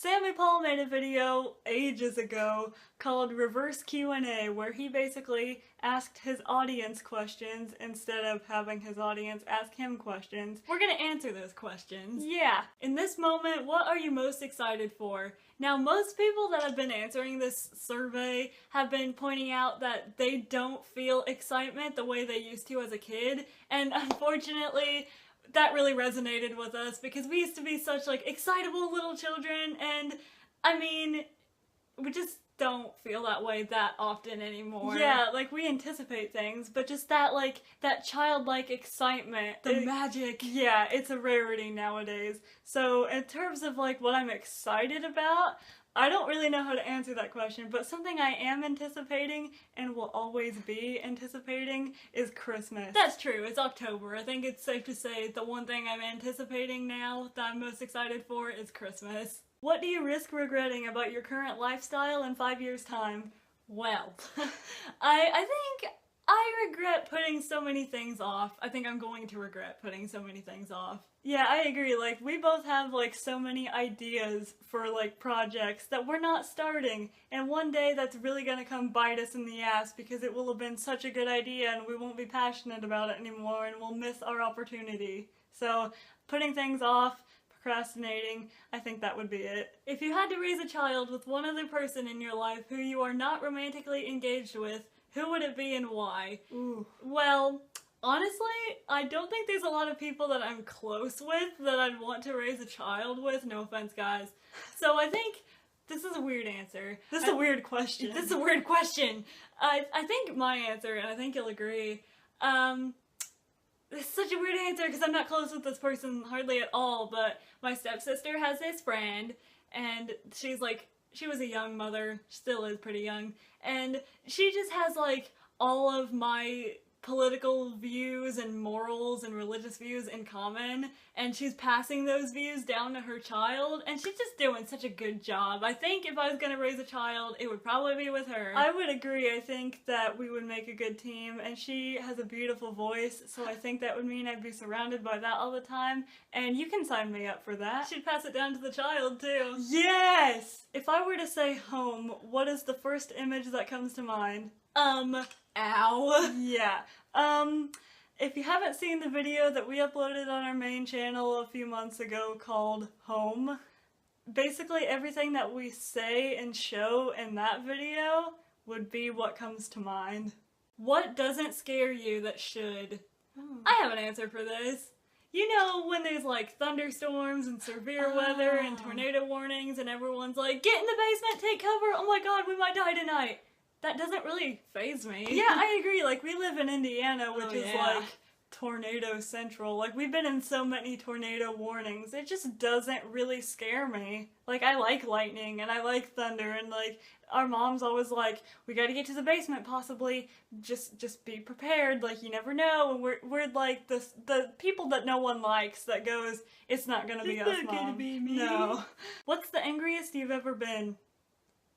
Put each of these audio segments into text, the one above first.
Sammy Paul made a video ages ago called Reverse Q&A, where he basically asked his audience questions instead of having his audience ask him questions. We're gonna answer those questions. Yeah. In this moment, what are you most excited for? Now, most people that have been answering this survey have been pointing out that they don't feel excitement the way they used to as a kid, and unfortunately, that really resonated with us because we used to be such like excitable little children, and I mean, we just don't feel that way that often anymore. Yeah, like we anticipate things, but just that like that childlike excitement, the magic. Yeah, it's a rarity nowadays. So in terms of like what I'm excited about, I don't really know how to answer that question, but something I am anticipating and will always be anticipating is Christmas. That's true, it's October. I think it's safe to say the one thing I'm anticipating now that I'm most excited for is Christmas. What do you risk regretting about your current lifestyle in 5 years' time? Well, I think I regret putting so many things off. I think I'm going to regret putting so many things off. Yeah, I agree. Like, we both have, like, so many ideas for, like, projects that we're not starting. And one day that's really gonna come bite us in the ass because it will have been such a good idea and we won't be passionate about it anymore and we'll miss our opportunity. So, putting things off, procrastinating, I think that would be it. If you had to raise a child with one other person in your life who you are not romantically engaged with, who would it be and why? Ooh. Well, honestly, I don't think there's a lot of people that I'm close with that I'd want to raise a child with. No offense, guys. So I think this is a weird answer. This is a weird question. This is a weird question. I think my answer, and I think you'll agree, it's such a weird answer because I'm not close with this person hardly at all, but my stepsister has this friend, and she's like, she was a young mother, still is pretty young, and she just has like all of my political views and morals and religious views in common, and she's passing those views down to her child, and she's just doing such a good job. I think if I was gonna raise a child, it would probably be with her. I would agree. I think that we would make a good team, and she has a beautiful voice, so I think that would mean I'd be surrounded by that all the time, and you can sign me up for that. She'd pass it down to the child, too. Yes! If I were to say home, what is the first image that comes to mind? Ow. Yeah. If you haven't seen the video that we uploaded on our main channel a few months ago called Home, basically everything that we say and show in that video would be what comes to mind. What doesn't scare you that should? I have an answer for this. You know when there's like thunderstorms and severe weather and tornado warnings and everyone's like, get in the basement, take cover, oh my god, we might die tonight. That doesn't really faze me. Yeah, I agree. Like, we live in Indiana, which is like tornado central. Like, we've been in so many tornado warnings. It just doesn't really scare me. Like, I like lightning and I like thunder, and like, our mom's always like, we gotta get to the basement possibly. Just be prepared. Like, you never know. And we're like the people that no one likes that goes, it's not gonna be us, Mom. It's not gonna be me. No. What's the angriest you've ever been?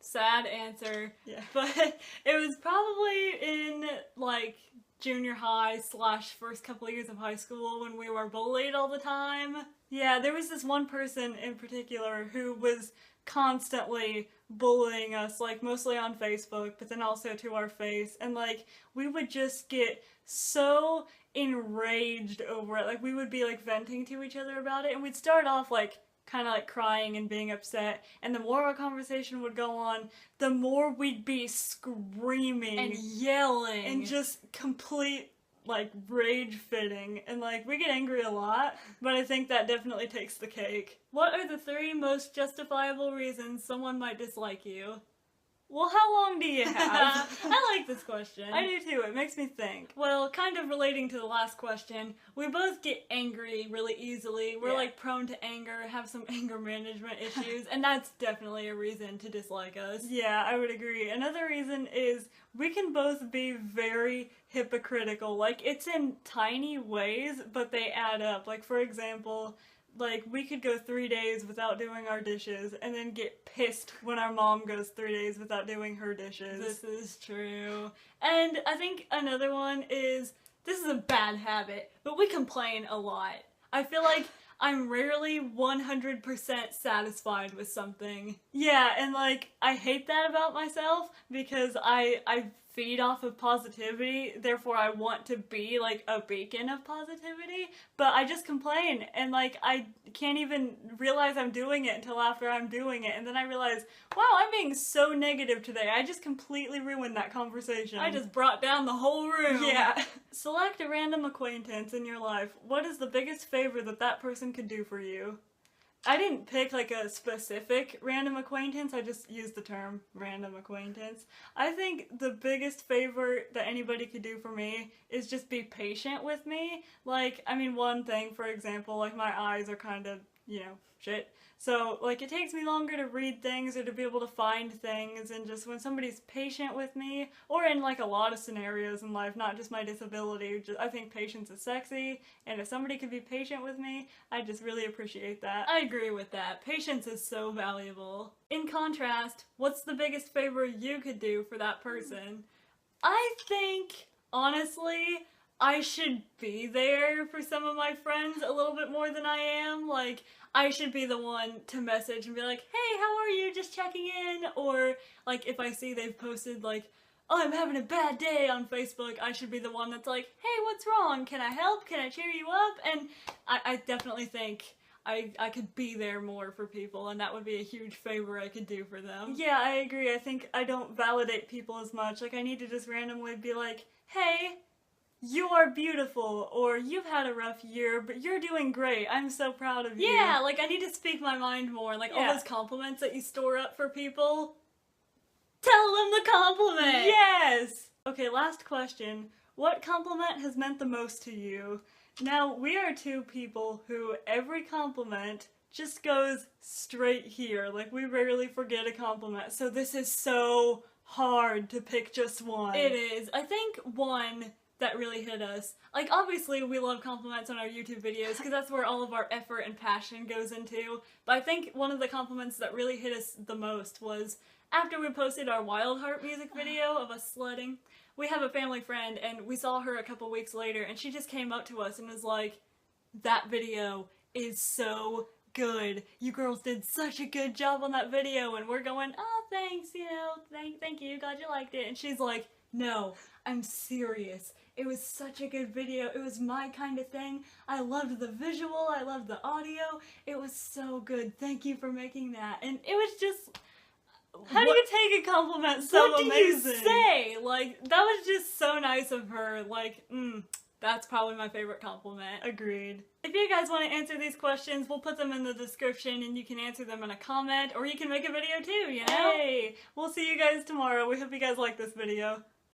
Sad answer. Yeah. But it was probably in like junior high / first couple of years of high school when we were bullied all the time. Yeah, there was this one person in particular who was constantly bullying us, like mostly on Facebook, but then also to our face, and like we would just get so enraged over it. Like we would be like venting to each other about it, and we'd start off like kind of like crying and being upset, and the more our conversation would go on, the more we'd be screaming and yelling and just complete like rage fitting, and like we get angry a lot, but I think that definitely takes the cake. What are the 3 most justifiable reasons someone might dislike you? Well, how long do you have? I like this question. I do too, it makes me think. Well, kind of relating to the last question, we both get angry really easily. We're like prone to anger, have some anger management issues, and that's definitely a reason to dislike us. Yeah, I would agree. Another reason is we can both be very hypocritical. Like, it's in tiny ways, but they add up. Like, for example, like, we could go 3 days without doing our dishes and then get pissed when our mom goes 3 days without doing her dishes. This is true. And I think another one is, this is a bad habit, but we complain a lot. I feel like I'm rarely 100% satisfied with something. Yeah, and like, I hate that about myself because I feed off of positivity, therefore I want to be like a beacon of positivity, but I just complain and like I can't even realize I'm doing it until after I'm doing it, and then I realize, wow, I'm being so negative today. I just completely ruined that conversation. I just brought down the whole room. Yeah. Select a random acquaintance in your life. What is the biggest favor that that person could do for you? I didn't pick like a specific random acquaintance, I just used the term random acquaintance. I think the biggest favor that anybody could do for me is just be patient with me. Like, I mean, one thing, for example, like my eyes are kind of, you know, shit. So, like, it takes me longer to read things or to be able to find things, and just when somebody's patient with me, or in, like, a lot of scenarios in life, not just my disability, I think patience is sexy, and if somebody could be patient with me, I just really appreciate that. I agree with that. Patience is so valuable. In contrast, what's the biggest favor you could do for that person? I think, honestly, I should be there for some of my friends a little bit more than I am. Like, I should be the one to message and be like, hey, how are you? Just checking in. Or, like, if I see they've posted, like, oh, I'm having a bad day on Facebook, I should be the one that's like, hey, what's wrong? Can I help? Can I cheer you up? And I definitely think I could be there more for people, and that would be a huge favor I could do for them. Yeah, I agree. I think I don't validate people as much. Like, I need to just randomly be like, hey, you are beautiful, or you've had a rough year, but you're doing great. I'm so proud of you. Yeah, like I need to speak my mind more. Like all those compliments that you store up for people, tell them the compliment! Yes! Okay, last question. What compliment has meant the most to you? Now, we are two people who every compliment just goes straight here. Like, we rarely forget a compliment, so this is so hard to pick just one. It is. I think one that really hit us. Like, obviously we love compliments on our YouTube videos because that's where all of our effort and passion goes into, but I think one of the compliments that really hit us the most was after we posted our Wild Heart music video of us sledding. We have a family friend and we saw her a couple weeks later and she just came up to us and was like, that video is so good. You girls did such a good job on that video. And we're going, oh, thanks, you know, thank you, glad you liked it. And she's like, no, I'm serious. It was such a good video. It was my kind of thing. I loved the visual. I loved the audio. It was so good. Thank you for making that. And it was just, how do you take a compliment so amazing? What do you say? Like, that was just so nice of her. Like, that's probably my favorite compliment. Agreed. If you guys want to answer these questions, we'll put them in the description and you can answer them in a comment, or you can make a video too, you know? Hey! We'll see you guys tomorrow. We hope you guys like this video.